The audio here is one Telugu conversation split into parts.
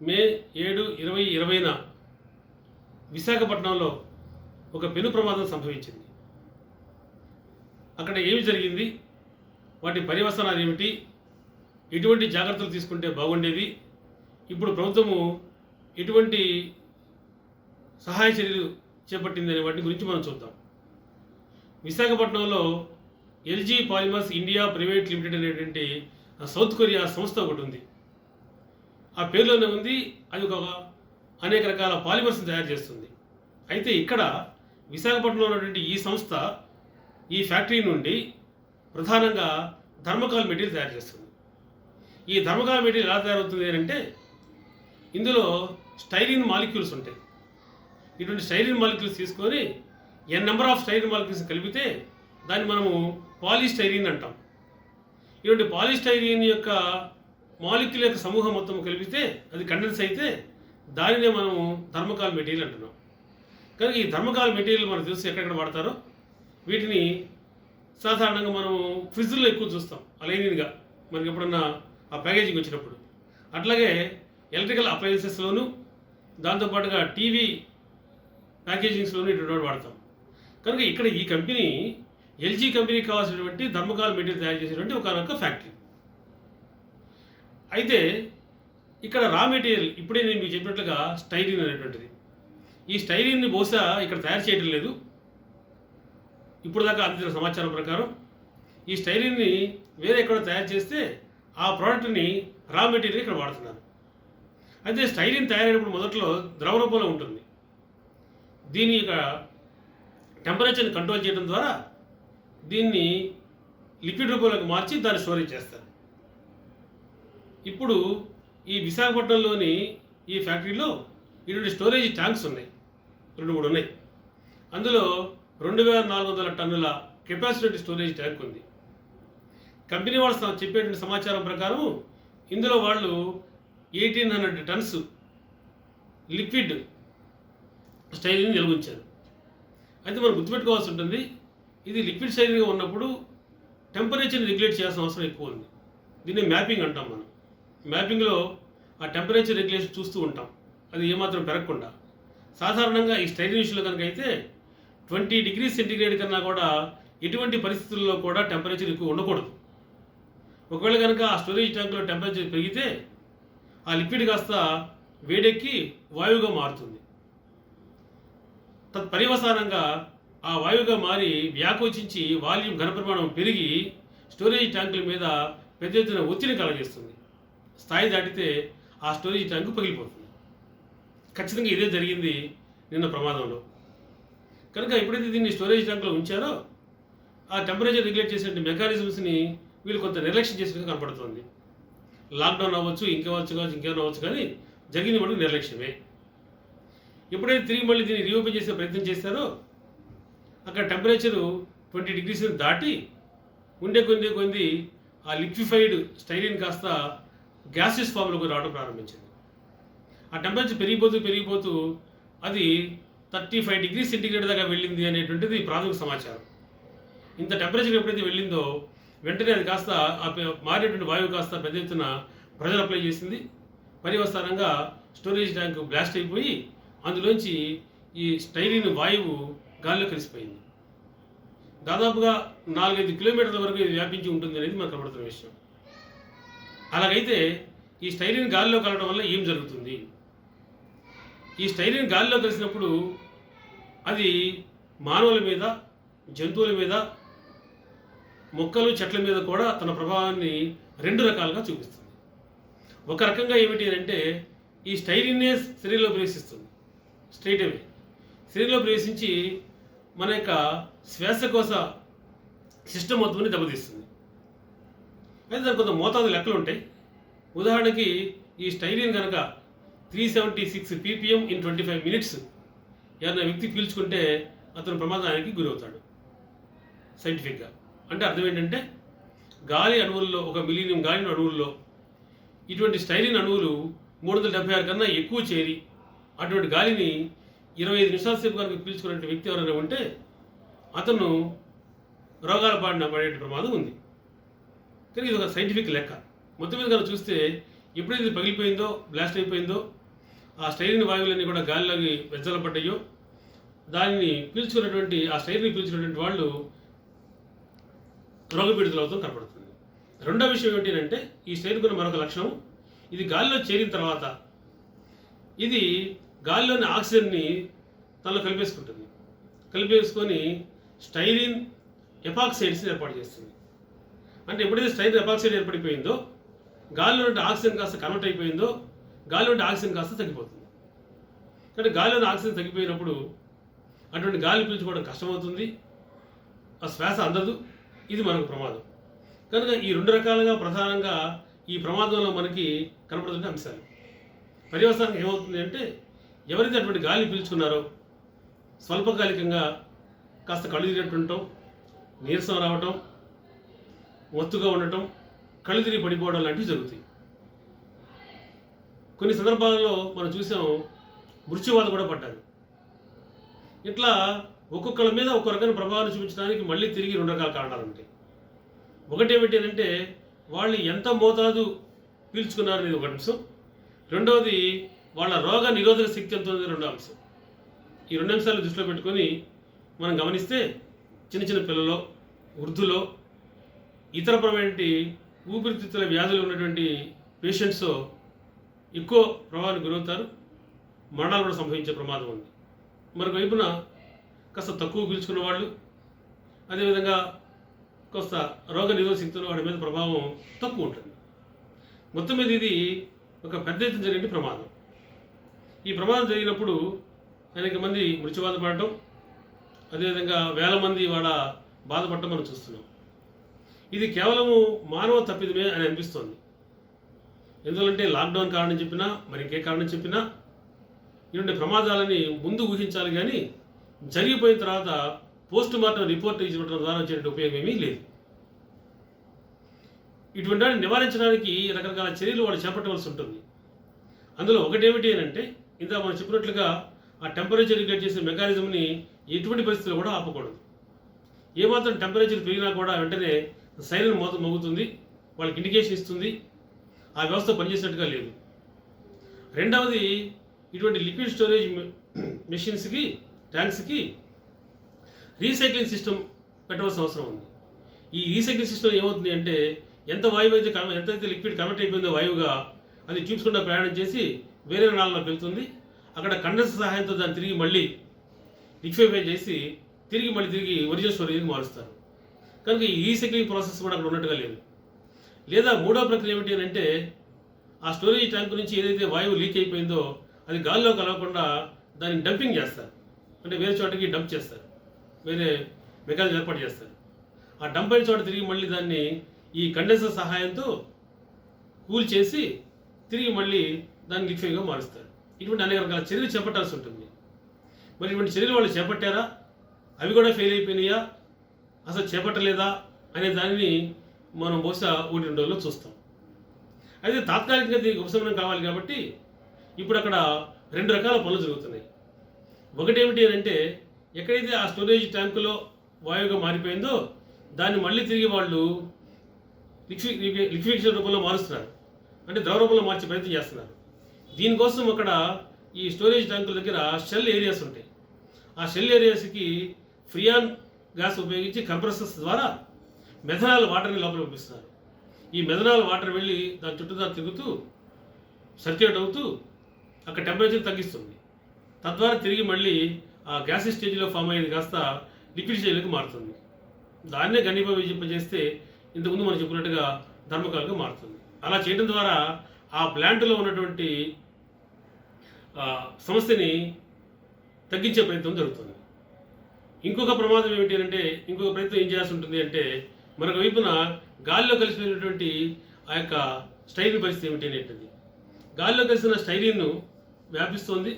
మే 7, 2020న విశాఖపట్నంలో ఒక పెను ప్రమాదం సంభవించింది. అక్కడ ఏమి జరిగింది, వాటి పర్యవసానాలు ఏమిటి, ఎటువంటి జాగ్రత్తలు తీసుకుంటే బాగుండేది, ఇప్పుడు ప్రభుత్వము ఎటువంటి సహాయ చర్యలు చేపట్టింది అనే వాటి గురించి మనం చూద్దాం. విశాఖపట్నంలో LG polymers India private limited అనేటువంటి సౌత్ కొరియా సంస్థ ఒకటి ఉంది. ఆ పేరులోనే ఉంది, అది ఒక అనేక రకాల పాలిమర్స్ని తయారు చేస్తుంది. అయితే ఇక్కడ విశాఖపట్నంలో ఉన్నటువంటి ఈ సంస్థ ఈ ఫ్యాక్టరీ నుండి ప్రధానంగా థర్మోకాల్ మెటీరియల్ తయారు చేస్తుంది. ఈ థర్మోకాల్ మెటీరియల్ ఎలా తయారవుతుంది అంటే, ఇందులో స్టైరిన్ మాలిక్యూల్స్ ఉంటాయి. ఇటువంటి స్టైరిన్ మాలిక్యూల్స్ తీసుకొని ఎన్ నెంబర్ ఆఫ్ స్టైరిన్ మాలిక్యూల్స్ కలిపితే దాన్ని మనము పాలిస్టైరిన్ అంటాం. ఇటువంటి పాలిస్టైరిన్ యొక్క మాలిక్యూల్ యొక్క సమూహం మొత్తం కలిపితే అది కండెన్స్ అయితే దానినే మనము థర్మోకాల్ మెటీరియల్ అంటున్నాం. కనుక ఈ థర్మోకాల్ మెటీరియల్ మనకు తెలుసు ఎక్కడెక్కడ వాడతారో. వీటిని సాధారణంగా మనం ఫ్రిడ్జ్లో ఎక్కువ చూస్తాం అలైన్గా, మనకి ఎప్పుడన్నా ఆ ప్యాకేజింగ్ వచ్చినప్పుడు. అట్లాగే ఎలక్ట్రికల్ అప్లయన్సెస్లోను, దాంతోపాటుగా టీవీ ప్యాకేజింగ్స్లోనూ ఇటువంటి వాడతాం. కనుక ఇక్కడ ఈ కంపెనీ ఎల్జీ కంపెనీకి కావాల్సినటువంటి థర్మోకాల్ మెటీరియల్ తయారు చేసేటువంటి ఒకనొక ఫ్యాక్టరీ. అయితే ఇక్కడ రా మెటీరియల్ ఇప్పుడే నేను మీకు చెప్పినట్లుగా స్టైరిన్ అనేటువంటిది. ఈ స్టైరిన్ని బహుశా ఇక్కడ తయారు చేయడం లేదు. ఇప్పుడు దాకా అందిన సమాచారం ప్రకారం ఈ స్టైరిన్ని వేరే ఎక్కడ తయారు చేస్తే ఆ ప్రోడక్ట్ని రా మెటీరియల్ ఇక్కడ వాడుతున్నారు. అయితే స్టైరిన్ తయారైనప్పుడు మొదట్లో ద్రవ రూపంలో ఉంటుంది. దీని యొక్క టెంపరేచర్ని కంట్రోల్ చేయడం ద్వారా దీన్ని లిక్విడ్ రూపంలోకి మార్చి దాన్ని స్టోరేజ్ చేస్తారు. ఇప్పుడు ఈ విశాఖపట్నంలోని ఈ ఫ్యాక్టరీలో ఇటువంటి స్టోరేజ్ ట్యాంక్స్ ఉన్నాయి, 2-3 ఉన్నాయి. అందులో 2400 టన్నుల కెపాసిటీ స్టోరేజ్ ట్యాంక్ ఉంది. కంపెనీ వాళ్ళు చెప్పేటువంటి సమాచారం ప్రకారం ఇందులో వాళ్ళు 1800 టన్స్ లిక్విడ్ స్టైరిన్ నిల్వ ఉంచారు. అయితే మనం గుర్తుపెట్టుకోవాల్సి ఉంటుంది, ఇది లిక్విడ్ స్టైరిన్గా ఉన్నప్పుడు టెంపరేచర్ని రెగ్యులేట్ చేయాల్సిన అవసరం ఎక్కువ ఉంది. దీన్ని మ్యాపింగ్ అంటాం మనం. మ్యాపింగ్లో ఆ టెంపరేచర్ రెగ్యులేషన్ చూస్తూ ఉంటాం, అది ఏమాత్రం పెరగకుండా. సాధారణంగా ఈ స్టైరిన్ విషయంలో కనుక అయితే 20 డిగ్రీస్ సెంటీగ్రేడ్ కన్నా కూడా ఎటువంటి పరిస్థితుల్లో కూడా టెంపరేచర్ ఎక్కువ ఉండకూడదు. ఒకవేళ కనుక ఆ స్టోరేజ్ ట్యాంకులో టెంపరేచర్ పెరిగితే ఆ లిక్విడ్ కాస్త వేడెక్కి వాయువుగా మారుతుంది. తత్పర్యవసానంగా ఆ వాయువుగా మారి వ్యాకోచించి వాల్యూమ్ ఘనప్రమాణం పెరిగి స్టోరేజ్ ట్యాంకుల మీద పెద్ద ఎత్తున ఒత్తిడి కలగజేస్తుంది. స్థాయి దాటితే ఆ స్టోరేజ్ ట్యాంకు పగిలిపోతుంది. ఖచ్చితంగా ఇదే జరిగింది నిన్న ప్రమాదంలో. కనుక ఎప్పుడైతే దీన్ని స్టోరేజ్ ట్యాంకులో ఉంచారో ఆ టెంపరేచర్ రెగ్యులేట్ చేసే మెకానిజమ్స్ని వీళ్ళు కొంత నిర్లక్ష్యం చేసినట్టు కనపడుతుంది. లాక్డౌన్ అవ్వచ్చు, ఇంకేమైనా అవ్వచ్చు, కానీ జరిగింది మటుకు నిర్లక్ష్యమే. ఎప్పుడైతే తిరిగి మళ్ళీ దీన్ని రీఓపెన్ చేసే ప్రయత్నం చేస్తారో అక్కడ టెంపరేచరు 20 డిగ్రీస్ దాటి ఉండే కొద్ది ఆ లిక్విఫైడ్ స్టైరిన్ కాస్త గ్యాసెస్ ఫామ్లోకి రావడం ప్రారంభించింది. ఆ టెంపరేచర్ పెరిగిపోతూ అది 35 డిగ్రీస్ సెంటీగ్రేడ్ దాకా వెళ్ళింది అనేటువంటిది ప్రాథమిక సమాచారం. ఇంత టెంపరేచర్ ఎప్పుడైతే వెళ్ళిందో వెంటనే అది కాస్త మారేటువంటి వాయువు కాస్త పెద్ద ఎత్తున ప్రెజర్ అప్లై చేసింది. పర్యవసానంగా స్టోరేజ్ ట్యాంక్ బ్లాస్ట్ అయిపోయి అందులోంచి ఈ స్టైరిన్ వాయువు గాల్లో కలిసిపోయింది. దాదాపుగా 4-5 కిలోమీటర్ల వరకు ఇది వ్యాపించి ఉంటుంది అనేది మనకు కనబడుతున్న విషయం. అలాగైతే ఈ స్టైరిన్ గాలిలో కలవడం వల్ల ఏం జరుగుతుంది? ఈ స్టైరిన్ గాలిలో కలిసినప్పుడు అది మానవుల మీద, జంతువుల మీద, మొక్కలు, చెట్ల మీద కూడా తన ప్రభావాన్ని 2 రకాలుగా చూపిస్తుంది. ఒక రకంగా ఏమిటి అంటే, ఈ స్టైరిన్నే శరీరంలో ప్రవేశిస్తుంది. స్ట్రైట్ అవే శరీరంలో ప్రవేశించి మన యొక్క శ్వాసకోశ సిస్టమ్ మొత్తాన్ని దెబ్బతీస్తుంది. అయితే దానికి కొంత మోతాదు లెక్కలు ఉంటాయి. ఉదాహరణకి ఈ స్టైరిన్ కనుక 376 ppm in 25 minutes ఎవరైనా వ్యక్తి పీల్చుకుంటే అతను ప్రమాదానికి గురవుతాడు. సైంటిఫిక్గా అంటే అర్థం ఏంటంటే, గాలి అణువుల్లో 1 మిలియన్ గాలి అణువుల్లో ఇటువంటి స్టైరిన్ అణువులు 376 కన్నా ఎక్కువ చేరి అటువంటి గాలిని 25 నిమిషాల సేపు కనుక పీల్చుకునే వ్యక్తి ఎవరైనా ఉంటే అతను రోగాల బారిన పడే ప్రమాదం ఉంది. కానీ ఇది ఒక సైంటిఫిక్ లెక్క. మొత్తం మీద కనుక చూస్తే ఎప్పుడైతే ఇది పగిలిపోయిందో, బ్లాస్ట్ అయిపోయిందో, ఆ స్టైరిన్ వాయువులన్నీ కూడా గాలిలోకి వెదజల్లబడ్డాయో దానిని పీల్చుకున్నటువంటి ఆ స్టైరిన్ పీల్చుకున్నటువంటి వాళ్ళు రోగపీడితులు అవుతాం కనపడుతుంది. రెండో విషయం ఏంటంటే ఈ స్టైరిన్ ఉన్న మరొక లక్షణం, ఇది గాలిలో చేరిన తర్వాత ఇది గాలిలోని ఆక్సిజన్ని తనలో కలిపేసుకుంటుంది. కలిపేసుకొని స్టైరిన్ ఎపాక్సైడ్స్ని ఏర్పాటు చేస్తుంది. అంటే ఎప్పుడైతే స్టైరిన్ ఎపాక్సైడ్ ఏర్పడిపోయిందో గాలిలో ఉండే ఆక్సిజన్ కాస్త కన్వర్ట్ అయిపోయిందో గాలిలో ఉండే ఆక్సిజన్ కాస్త తగ్గిపోతుంది. కానీ గాలిలోని ఆక్సిజన్ తగ్గిపోయినప్పుడు అటువంటి గాలి పీల్చుకోవడం కష్టమవుతుంది, ఆ శ్వాస అందదు, ఇది మనకు ప్రమాదం. కనుక ఈ రెండు రకాలుగా ప్రధానంగా ఈ ప్రమాదంలో మనకి కనపడుతున్న అంశాలు. పర్యవసానం ఏమవుతుంది అంటే ఎవరైతే అటువంటి గాలి పీల్చుకున్నారో స్వల్పకాలికంగా కాస్త కళ్ళు తిరిగినట్టు ఉండటం, నీరసం రావటం, ఒత్తుగా ఉండటం, కళ్ళు తిరిగి పడిపోవడం లాంటివి జరుగుతాయి. కొన్ని సందర్భాలలో మనం చూసాం మృత్యువాత కూడా పడ్డారు. ఇట్లా ఒక్కొక్కళ్ళ మీద ఒక్కొక్క రకమైన ప్రభావాన్ని చూపించడానికి మళ్ళీ తిరిగి రెండు రకాల కారణాలు ఉంటాయి. ఒకటి ఏమిటి అంటే వాళ్ళు ఎంత మోతాదు పీల్చుకున్నారు అనేది ఒక అంశం, రెండవది వాళ్ళ రోగ నిరోధక శక్తి ఎంత ఉంది రెండో అంశం. ఈ రెండు అంశాలు దృష్టిలో పెట్టుకొని మనం గమనిస్తే చిన్న చిన్న పిల్లలు, వృద్ధులో, ఇతరపరమైన ఊపిరితిత్తుల వ్యాధులు ఉన్నటువంటి పేషెంట్స్ ఎక్కువ ప్రభావానికి గురవుతారు, మరణాలు కూడా సంభవించే ప్రమాదం ఉంది. మరొక వైపున కాస్త తక్కువ పీల్చుకున్న వాళ్ళు, అదేవిధంగా కాస్త రోగ నిరోధక శక్తి ఉన్న వాడి మీద ప్రభావం తక్కువ ఉంటుంది. మొత్తం మీద ఇది ఒక పెద్ద ఎత్తున జరిగే ప్రమాదం. ఈ ప్రమాదం జరిగినప్పుడు అనేక మంది మృత్యువాత పడటం, అదేవిధంగా వేల మంది వాళ్ళ బాధపడటం మనం చూస్తున్నాం. ఇది కేవలము మానవ తప్పిదమే అని అనిపిస్తోంది. ఎందుకంటే లాక్డౌన్ కారణం చెప్పినా మరి ఇంకే కారణం చెప్పినా ఇటువంటి ప్రమాదాలని ముందు ఊహించాలి, కానీ జరిగిపోయిన తర్వాత పోస్ట్ మార్టం రిపోర్ట్ ఇవ్వడం ద్వారా వచ్చే ఉపయోగం ఏమీ లేదు. ఇటువంటి వాటిని నివారించడానికి రకరకాల చర్యలు వాళ్ళు చేపట్టవలసి ఉంటుంది. అందులో ఒకటేమిటి అని అంటే ఇంత మనం చెప్పినట్లుగా ఆ టెంపరేచర్ రెగ్యులేట్ చేసే మెకానిజంని ఎటువంటి పరిస్థితుల్లో కూడా ఆపకూడదు. ఏమాత్రం టెంపరేచర్ పెరిగినా కూడా వెంటనే సైరన్ మోగుతుంది, వాళ్ళకి ఇండికేషన్ ఇస్తుంది, ఆ వ్యవస్థ పనిచేసినట్టుగా లేదు. రెండవది ఇటువంటి లిక్విడ్ స్టోరేజ్ మెషిన్స్కి, ట్యాంక్స్కి రీసైక్లింగ్ సిస్టమ్ పెట్టవలసిన అవసరం ఉంది. ఈ రీసైక్లింగ్ సిస్టమ్ ఏమవుతుంది అంటే ఎంత వాయువు అయితే ఎంతైతే లిక్విడ్ కన్వర్ట్ అయిపోయిందో వాయువుగా అది ట్యూబ్స్ గుండా ప్రయాణం చేసి వేరే నాళంలోకి వెళ్తుంది. అక్కడ కండెన్సర్ సహాయంతో దాన్ని తిరిగి మళ్ళీ లిక్విఫై చేసి తిరిగి ఒరిజినల్ స్టోరేజ్కి మారుస్తారు. కనుక ఈ రీసైక్లింగ్ ప్రాసెస్ కూడా అక్కడ ఉన్నట్టుగా లేదు. లేదా మూడో ప్రక్రియ ఏమిటి అని అంటే ఆ స్టోరేజ్ ట్యాంక్ నుంచి ఏదైతే వాయువు లీక్ అయిపోయిందో అది గాల్లో కలవకుండా దాన్ని డంపింగ్ చేస్తారు, అంటే వేరే చోటకి డంప్ చేస్తారు, వేరే మెకానిజం ఏర్పాటు చేస్తారు. ఆ డంప్ అయిన చోట తిరిగి మళ్ళీ దాన్ని ఈ కండెన్సర్ సహాయంతో కూల్ చేసి తిరిగి మళ్ళీ దాన్ని లిక్విడ్గా మారుస్తారు. ఇటువంటి అనేక రకాల చర్యలు చేపట్టాల్సి ఉంటుంది. మరి ఇటువంటి చర్యలు వాళ్ళు చేపట్టారా, అవి కూడా ఫెయిల్ అయిపోయినాయా, అసలు చేపట్టలేదా అనే దానిని మనం బహుశా 1-2 రోజుల్లో చూస్తాం. అయితే తాత్కాలికంగా దీనికి ఉపశమనం కావాలి కాబట్టి ఇప్పుడు అక్కడ 2 రకాల పనులు జరుగుతున్నాయి. ఒకటేమిటి అని అంటే ఎక్కడైతే ఆ స్టోరేజ్ ట్యాంకులో వాయువుగా మారిపోయిందో దాన్ని మళ్ళీ తిరిగి వాళ్ళు లిక్విఫికేషన్ రూపంలో మారుస్తున్నారు, అంటే ద్రవ రూపంలో మార్చే ప్రయత్నం చేస్తున్నారు. దీనికోసం అక్కడ ఈ స్టోరేజ్ ట్యాంకుల దగ్గర షెల్ ఏరియాస్ ఉంటాయి. ఆ షెల్ ఏరియాస్కి ఫ్రియాన్ గ్యాస్ ఉపయోగించి కంప్రెసర్స్ ద్వారా మెథనాల్ వాటర్ని లోపల పంపిస్తున్నారు. ఈ మెథనాల్ వాటర్ వెళ్ళి దాని చుట్టూ తిరుగుతూ సర్క్యులేట్ అవుతూ అక్కడ టెంపరేచర్ తగ్గిస్తుంది. తద్వారా తిరిగి మళ్ళీ ఆ గ్యాస్ స్టేజ్లో ఫామ్ అయ్యేది కాస్త లిక్విడ్ స్టేజ్లోకి మారుతుంది. దాన్నే ఘనీభవింపజేస్తే ఇంతకుముందు మనం చెప్పినట్టుగా ధర్మకాలుగా మారుతుంది. అలా చేయడం ద్వారా ఆ ప్లాంట్లో ఉన్నటువంటి సమస్యని తగ్గించే ప్రయత్నం జరుగుతుంది. ఇంకొక ప్రమాదం ఏమిటి అంటే ఇంకొక ప్రయత్నం ఏం చేయాల్సి ఉంటుంది అంటే మరొక వైపున గాలిలో కలిసిపోయినటువంటి ఆ యొక్క స్టైరిన్ పరిస్థితి ఏమిటి అనేటిది. గాలిలో కలిసిన స్టైరిన్ వ్యాపిస్తోంది.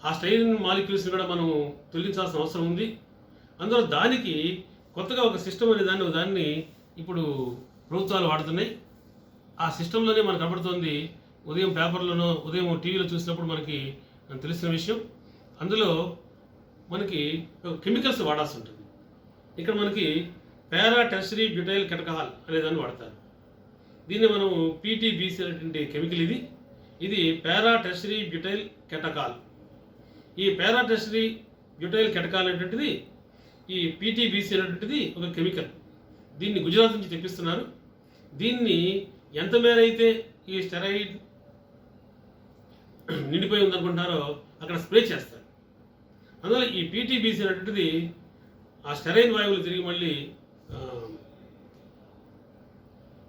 ఆ స్టైరిన్ మాలిక్యూల్స్ని కూడా మనం తొలగించాల్సిన అవసరం ఉంది. అందులో దానికి కొత్తగా ఒక సిస్టమ్ అనే దాన్ని ఇప్పుడు ప్రభుత్వాలు వాడుతున్నాయి. ఆ సిస్టంలోనే మనకు కనబడుతోంది. ఉదయం పేపర్లోనో ఉదయం టీవీలో చూసినప్పుడు మనకి తెలిసిన విషయం. అందులో మనకి కెమికల్స్ వాడాల్సి ఉంటుంది. ఇక్కడ మనకి పారా టెర్షరీ బ్యూటైల్ కెటకాల్ అనేదాన్ని వాడతారు. దీన్ని మనం పీటీబీసీ అనేటువంటి కెమికల్ ఇది పారా టెర్షరీ బ్యూటైల్ కెటకాల్. ఈ పారా టెర్షరీ బ్యూటైల్ కెటకాల్ అనేటువంటిది ఈ పీటీబీసీ అనేటువంటిది ఒక కెమికల్. దీన్ని గుజరాత్ నుంచి తెప్పిస్తున్నారు. దీన్ని ఎంత మేర అయితే ఈ స్టెరాయిడ్ నిండిపోయి ఉందనుకుంటున్నారో అక్కడ స్ప్రే చేస్తారు. అందువల్ల ఈ పీటీబీసీ అనేటువంటిది ఆ స్టెరైన్ వాయువులు తిరిగి మళ్ళీ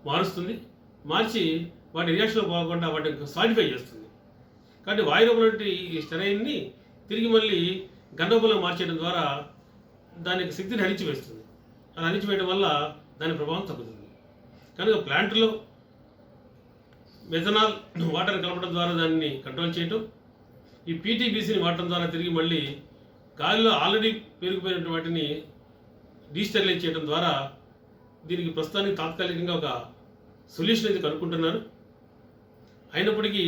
మారుస్తుంది. మార్చి వాటి రియాక్షన్లో పోకుండా వాటిని సాలిడిఫై చేస్తుంది. కాబట్టి వాయురూపంలో ఈ స్టెరైన్ని తిరిగి మళ్ళీ గంధరూపంలో మార్చేయడం ద్వారా దానికి శక్తిని హరించివేస్తుంది. అలా హరించివేయడం వల్ల దాని ప్రభావం తగ్గుతుంది. కనుక ప్లాంట్లో మెథనాల్ వాటర్ కలపడం ద్వారా దాన్ని కంట్రోల్ చేయటం, ఈ పీటీబీసీని వాడటం ద్వారా తిరిగి మళ్ళీ గాలిలో ఆల్రెడీ పెరిగిపోయినటువంటి వాటిని డీస్టెరిలైజ్ చేయడం ద్వారా దీనికి ప్రస్తుతానికి తాత్కాలికంగా ఒక సొల్యూషన్ అయితే కనుక్కుంటున్నారు. అయినప్పటికీ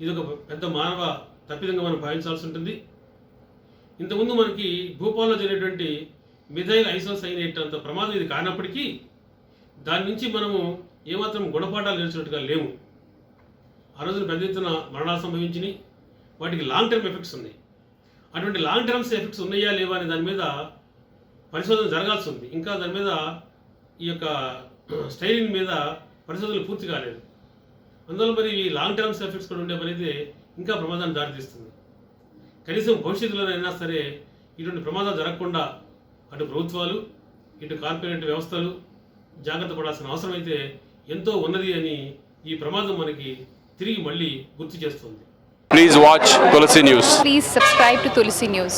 ఇది ఒక పెద్ద మానవ తప్పిదంగా మనం భావించాల్సి ఉంటుంది. ఇంతకుముందు మనకి భూపాల్లో జరిగేటువంటి మిథైల్ ఐసోసైనేట్ అంత ప్రమాదం ఇది కానప్పటికీ దాని నుంచి మనము ఏమాత్రం గుణపాఠాలు నేర్చినట్టుగా లేము. ఆ రోజున పెద్ద ఎత్తున మరణాలు సంభవించినాయి. వాటికి లాంగ్ టర్మ్ ఎఫెక్ట్స్ ఉన్నాయి. అటువంటి లాంగ్ టర్మ్స్ ఎఫెక్ట్స్ ఉన్నాయా లేవా అనే దాని మీద పరిశోధన జరగాల్సి ఉంది. ఇంకా దాని మీద ఈ యొక్క స్టైలింగ్ మీద పరిశోధనలు పూర్తి కాలేదు. అందువల్ల మరి ఈ లాంగ్ టర్మ్స్ ఎఫెక్ట్స్ కూడా ఉండే పని అయితే ఇంకా ప్రమాదాన్ని దారితీస్తుంది. కనీసం భవిష్యత్తులోనైనా సరే ఇటువంటి ప్రమాదాలు జరగకుండా అటు ప్రభుత్వాలు ఇటు కార్పొరేట్ వ్యవస్థలు జాగ్రత్త పడాల్సిన అవసరం అయితే ఎంతో ఉన్నది అని ఈ ప్రమాదం మనకి తిరిగి మళ్ళీ గుర్తు చేస్తుంది. Please watch Tulsi News. Please subscribe to Tulsi News.